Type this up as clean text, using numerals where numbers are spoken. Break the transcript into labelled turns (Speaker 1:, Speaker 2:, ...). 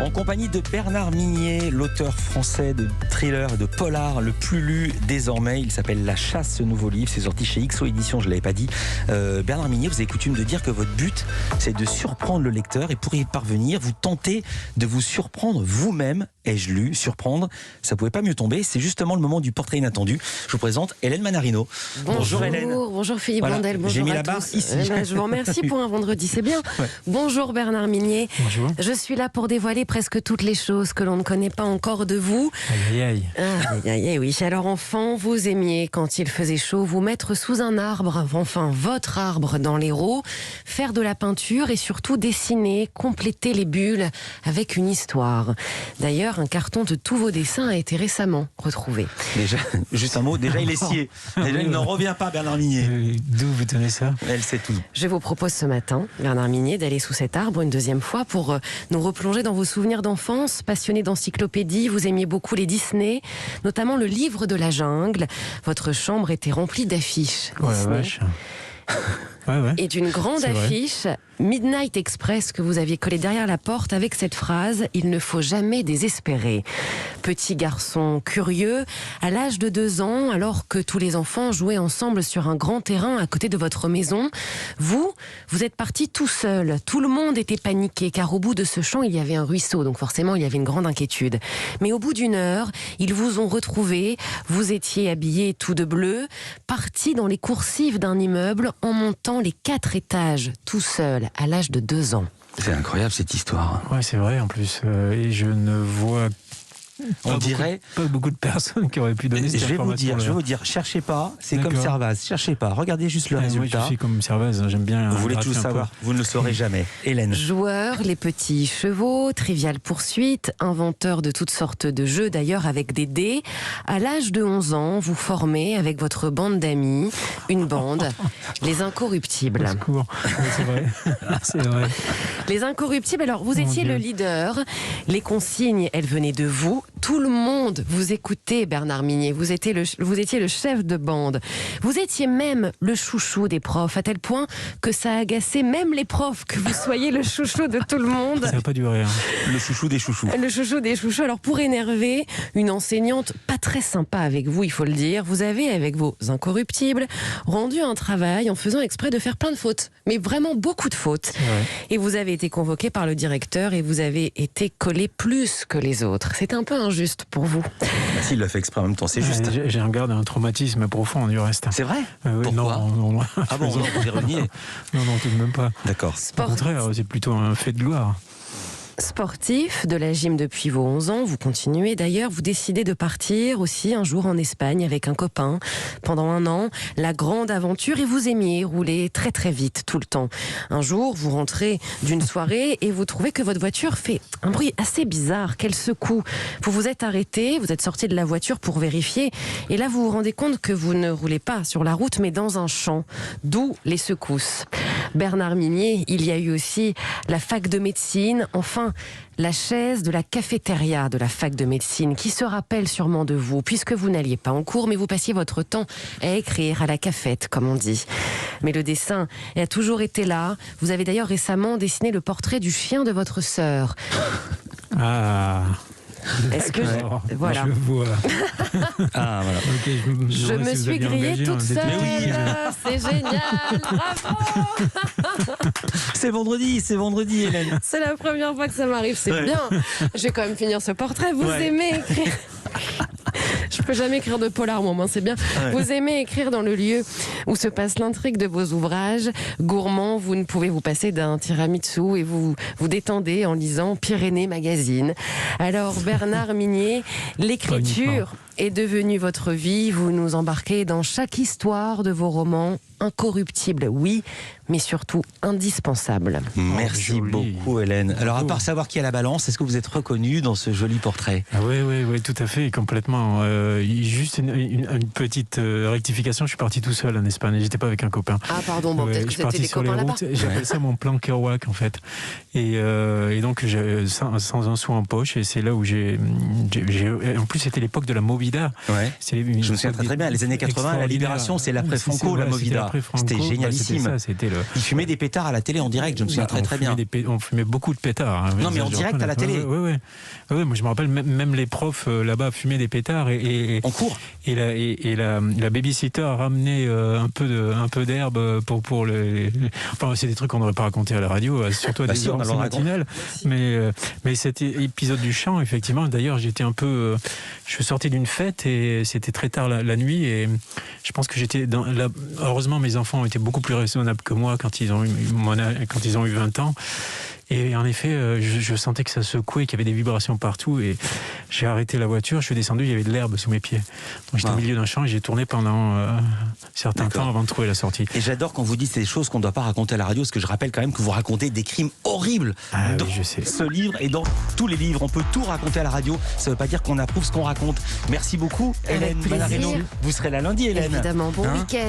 Speaker 1: En compagnie de Bernard Minier, l'auteur français de thriller et de polar le plus lu désormais. Il s'appelle La Chasse, ce nouveau livre. C'est sorti chez XO Éditions, je ne l'avais pas dit. Bernard Minier, vous avez coutume de dire que votre but, c'est de surprendre le lecteur. Et pour y parvenir, vous tentez de vous surprendre vous-même. Ai-je lu, surprendre, ça ne pouvait pas mieux tomber. C'est justement le moment du portrait inattendu. Je vous présente Hélène Manarino.
Speaker 2: Bonjour
Speaker 1: Hélène.
Speaker 2: Bonjour Philippe Blondel. Bonjour.
Speaker 1: J'ai mis
Speaker 2: à
Speaker 1: la barre
Speaker 2: tous.
Speaker 1: ici.
Speaker 2: Je vous remercie pour un vendredi, c'est bien.
Speaker 1: Ouais.
Speaker 2: Bonjour Bernard Minier.
Speaker 3: Bonjour.
Speaker 2: Je suis là pour dévoiler presque toutes les choses que l'on ne connaît pas encore de vous.
Speaker 3: Aïe, aïe, aïe.
Speaker 2: Oui. Alors enfant, vous aimiez, quand il faisait chaud, vous mettre sous un arbre, enfin votre arbre dans l'Hérault, faire de la peinture et surtout dessiner, compléter les bulles avec une histoire. D'ailleurs, un carton de tous vos dessins a été récemment retrouvé.
Speaker 1: Déjà, juste un mot, déjà il est scié. Déjà il n'en revient pas, Bernard Minier.
Speaker 3: D'où vous tenez ça?
Speaker 1: Elle sait tout.
Speaker 2: Je vous propose ce matin, Bernard Minier, d'aller sous cet arbre une deuxième fois pour nous replonger dans vos souvenirs d'enfance. Passionné d'encyclopédie, vous aimiez beaucoup les Disney, notamment le livre de la jungle. Votre chambre était remplie d'affiches
Speaker 3: Oh la
Speaker 2: Disney.
Speaker 3: vache. Ouais.
Speaker 2: Et d'une grande
Speaker 3: C'est vrai.
Speaker 2: affiche Midnight Express que vous aviez collée derrière la porte avec cette phrase « Il ne faut jamais désespérer ». Petit garçon curieux, à l'âge de 2 ans, alors que tous les enfants jouaient ensemble sur un grand terrain à côté de votre maison, vous êtes parti tout seul. Tout le monde était paniqué car au bout de ce champ, il y avait un ruisseau, donc forcément il y avait une grande inquiétude. Mais au bout d'une heure, ils vous ont retrouvé, vous étiez habillé tout de bleu, parti dans les coursives d'un immeuble en montant les 4 étages tout seul à l'âge de 2 ans.
Speaker 1: C'est incroyable cette histoire.
Speaker 3: Ouais, c'est vrai en plus. Et je ne vois
Speaker 1: On dirait.
Speaker 3: pas beaucoup de personnes qui auraient pu donner cette
Speaker 1: Je vais
Speaker 3: information.
Speaker 1: vous dire, cherchez pas, c'est comme
Speaker 3: D'accord.
Speaker 1: Servaz, cherchez pas, regardez juste le
Speaker 3: Moi,
Speaker 1: résultat.
Speaker 3: je suis comme Servaz, j'aime bien.
Speaker 1: Vous voulez
Speaker 3: gratter
Speaker 1: tout
Speaker 3: un peu.
Speaker 1: savoir, vous ne le saurez jamais. Hélène.
Speaker 2: Joueur, les petits chevaux, Trivial Poursuite, inventeur de toutes sortes de jeux d'ailleurs avec des dés. À l'âge de 11 ans, vous formez avec votre bande d'amis une bande, les Incorruptibles.
Speaker 3: Au secours. Ouais, c'est vrai. C'est vrai.
Speaker 2: Les Incorruptibles, alors vous
Speaker 3: Mon
Speaker 2: étiez
Speaker 3: Dieu.
Speaker 2: le leader, les consignes, elles venaient de vous, tout le monde vous écoutait Bernard Minier, vous étiez le chef de bande, vous étiez même le chouchou des profs, à tel point que ça agaçait même les profs que vous soyez le chouchou de tout le monde.
Speaker 3: Ça n'a pas duré. Hein.
Speaker 1: Le chouchou des chouchous.
Speaker 2: Le chouchou des chouchous. Alors pour énerver une enseignante pas très sympa avec vous, il faut le dire, vous avez avec vos Incorruptibles rendu un travail en faisant exprès de faire plein de fautes, mais vraiment beaucoup de fautes.
Speaker 3: C'est vrai.
Speaker 2: Et vous avez été convoqué par le directeur et vous avez été collé plus que les autres. C'est un peu injuste pour vous.
Speaker 1: Bah, s'il le fait exprès en même temps, c'est juste.
Speaker 3: J'ai un garde un traumatisme profond du reste.
Speaker 1: C'est vrai.
Speaker 3: Oui,
Speaker 1: Pourquoi
Speaker 3: non,
Speaker 1: Ah bon, vous avez renié.
Speaker 3: non, tout de même pas.
Speaker 1: D'accord.
Speaker 3: Au contraire, c'est plutôt un fait de gloire.
Speaker 2: Sportif, de la gym depuis vos 11 ans, vous continuez d'ailleurs, vous décidez de partir aussi un jour en Espagne avec un copain. Pendant 1 an, la grande aventure et vous aimiez rouler très très vite tout le temps. Un jour, vous rentrez d'une soirée et vous trouvez que votre voiture fait un bruit assez bizarre, qu'elle secoue. Vous vous êtes arrêté, vous êtes sorti de la voiture pour vérifier et là vous vous rendez compte que vous ne roulez pas sur la route mais dans un champ, d'où les secousses. Bernard Minier, il y a eu aussi la fac de médecine, enfin la chaise de la cafétéria de la fac de médecine qui se rappelle sûrement de vous, puisque vous n'alliez pas en cours, mais vous passiez votre temps à écrire à la cafette, comme on dit. Mais le dessin a toujours été là. Vous avez d'ailleurs récemment dessiné le portrait du chien de votre sœur.
Speaker 3: Ah.
Speaker 2: Est-ce que
Speaker 3: D'accord.
Speaker 2: voilà.
Speaker 3: Je vois.
Speaker 1: Ah voilà.
Speaker 3: Ok,
Speaker 2: Je me suis grillée toute seule.
Speaker 1: Mais oui.
Speaker 2: C'est génial. Bravo.
Speaker 1: C'est vendredi, Hélène.
Speaker 2: C'est la première fois que ça m'arrive. C'est
Speaker 1: Ouais.
Speaker 2: bien. Je vais quand même finir ce portrait. Vous
Speaker 1: Ouais.
Speaker 2: aimez écrire. Je peux jamais écrire de polar, moi, c'est bien.
Speaker 1: Ouais.
Speaker 2: Vous aimez écrire dans le lieu où se passe l'intrigue de vos ouvrages. Gourmand, vous ne pouvez vous passer d'un tiramisu et vous vous détendez en lisant Pyrénées Magazine. Alors, Bernard Minier, l'écriture est devenue votre vie. Vous nous embarquez dans chaque histoire de vos romans. Incorruptible, oui, mais surtout indispensable.
Speaker 1: Merci
Speaker 3: joli.
Speaker 1: beaucoup, Hélène. Alors, à part savoir qui a la balance, est-ce que vous êtes reconnue dans ce joli portrait?
Speaker 3: Ah oui, tout à fait, complètement. Juste une petite rectification, je suis parti tout seul en Espagne, j'étais pas avec un copain.
Speaker 2: Ah pardon, bon,
Speaker 3: Ouais,
Speaker 2: peut-être que
Speaker 3: je suis
Speaker 2: c'était
Speaker 3: parti
Speaker 2: des
Speaker 3: sur les
Speaker 2: copains là-bas.
Speaker 3: routes, j'appelle ça mon plan Kerouac en fait. Et donc sans un sou en poche, et c'est là où j'ai en plus c'était l'époque de la mobilité Movida.
Speaker 1: Ouais. Je me souviens très bien, les années 80, la Libération, c'est l'après Franco, la Movida. C'était génialissime. Ils fumaient des pétards à la télé en direct, je me souviens très bien.
Speaker 3: On fumait beaucoup de pétards.
Speaker 1: Non, mais en direct à la télé.
Speaker 3: Oui, moi je me rappelle, même les profs là-bas fumaient des pétards.
Speaker 1: En cours.
Speaker 3: Et la babysitter a ramené un peu d'herbe pour les... Enfin, c'est des trucs qu'on n'aurait pas raconté à la radio, surtout à des heures matinales. Mais cet épisode du chant, effectivement, d'ailleurs, je suis sorti d'une fête et c'était très tard la nuit et je pense que heureusement, mes enfants ont été beaucoup plus raisonnables que moi quand ils ont eu 20 ans. Et en effet, je sentais que ça secouait, qu'il y avait des vibrations partout et j'ai arrêté la voiture, je suis descendu, il y avait de l'herbe sous mes pieds. Donc j'étais au milieu d'un champ et j'ai tourné pendant certains temps avant de trouver la sortie.
Speaker 1: Et j'adore quand vous dites ces choses qu'on ne doit pas raconter à la radio, parce que je rappelle quand même que vous racontez des crimes horribles dans ce livre et dans tous les livres. On peut tout raconter à la radio, ça ne veut pas dire qu'on approuve ce qu'on raconte. Merci beaucoup, Hélène Manarino. Vous serez là lundi, Hélène.
Speaker 2: Évidemment, bon week-end.